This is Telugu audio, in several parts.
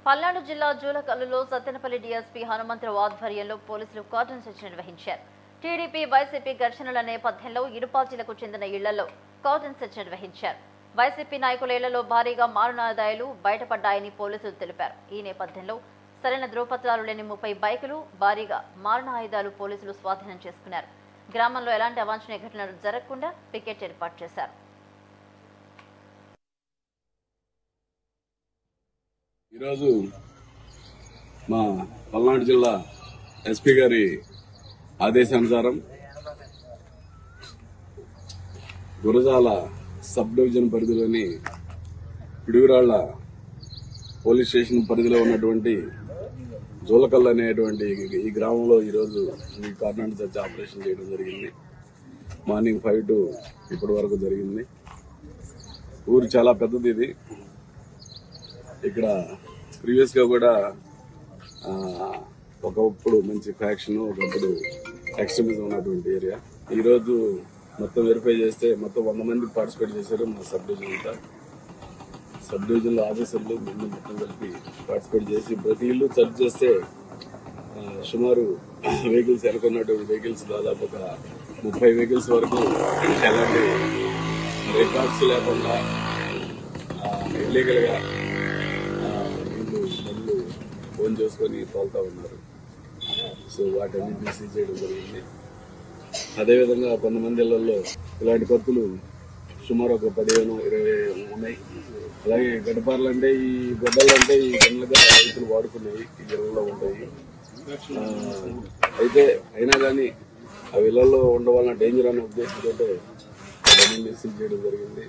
పల్నాడు జిల్లా జూలకల్లులో సత్తెనపల్లి డీఎస్పీ హనుమంతరావు ఆధ్వర్యంలో పోలీసులు కార్డన్ సెర్చ్ నిర్వహించారు. టీడీపీ వైసీపీ ఘర్షణల నేపథ్యంలో ఇరుపార్టీలకు చెందిన ఇళ్లలో కార్డన్ సెర్చ్ నిర్వహించారు. వైసీపీ నాయకుల ఇళ్లలో భారీగా మారణాదాయాలు బయటపడ్డాయని పోలీసులు తెలిపారు. ఈ నేపథ్యంలో సరైన ధృవపత్రాలు లేని 30 బైకులు, భారీగా మారణాయుధాలు పోలీసులు స్వాధీనం చేసుకున్నారు. గ్రామంలో ఎలాంటి అవాంఛనీయ ఘటనలు జరగకుండా పికెట్ ఏర్పాటు చేశారు. ఈరోజు మా పల్నాడు జిల్లా ఎస్పీ గారి ఆదేశానుసారం గురజాల సబ్ డివిజన్ పరిధిలోని పిడుగురాళ్ల పోలీస్ స్టేషన్ పరిధిలో ఉన్నటువంటి జూలకల్ అనేటువంటి ఈ గ్రామంలో ఈరోజు ఈ కార్డన్ సెర్చ్ ఆపరేషన్ చేయడం జరిగింది. మార్నింగ్ 5 to ఇప్పటి వరకు జరిగింది. ఊరు చాలా పెద్దది. ఇది ఇక్కడ ప్రీవియస్ గా కూడా ఒకప్పుడు మంచి ఫ్యాక్షన్, ఒకప్పుడు ఎక్స్ట్రీమిజం ఉన్నటువంటి ఏరియా. ఈ రోజు మొత్తం వెరిఫై చేస్తే మొత్తం 100 మంది పార్టిసిపేట్ చేశారు. మా సబ్ డివిజన్ అంతా, సబ్ డివిజన్ లో ఆఫీసర్లు మొత్తం కలిపి పార్టిసిపేట్ చేసి ప్రతి ఇల్లు సెర్చ్ చేస్తే సుమారు వెహికల్స్ వెనుకున్నటువంటి వెహికల్స్ దాదాపు ఒక 30 వెహికల్స్ వరకు ఎలాంటి రికార్డ్స్ లేకుండా ఇల్లీగల్ గా బండ్లు ఫోన్ చేసుకొని తోలుతా ఉన్నారు. సో వాటన్నింటినీ సీజ్ చేయడం జరిగింది. అదేవిధంగా కొంతమంది ఇళ్లలో ఇలాంటి కత్తులు సుమారు ఒక 15-20 ఉన్నాయి. అలాగే గడపార్లు అంటే ఈ గొడ్డలు అంటే ఈ గంటలుగా రైతులు వాడుకునేవి ఈ ఇళ్లలో ఉంటాయి. అయితే అయినా కానీ ఆ ఇళ్లలో ఉండవలన డేంజర్ అనే ఉద్దేశంతో అవన్నీ సీజ్ చేయడం జరిగింది.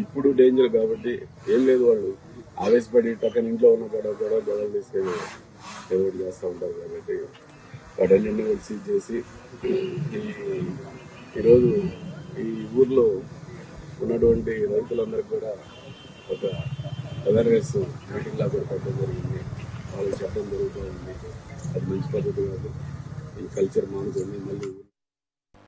ఇప్పుడు డేంజర్ కాబట్టి ఏం లేదు, వాళ్ళు ఆవేశపడి టక్కన ఇంట్లో ఉన్న గొడవలు తీసుకెళ్ళి ఏదో చేస్తూ ఉంటారు. కాబట్టి వాటన్నింటినీ కూడా సీజ్ చేసి ఈరోజు ఈ ఊర్లో ఉన్నటువంటి రైతులందరికీ కూడా ఒక అవేర్నెస్ మీటింగ్ లా కూడా పెట్టడం జరిగింది. వాళ్ళకి చెప్పడం జరుగుతూ ఉంది. అది మంచి పద్ధతి కాదు. ఈ కల్చర్ మానుకొని మళ్ళీ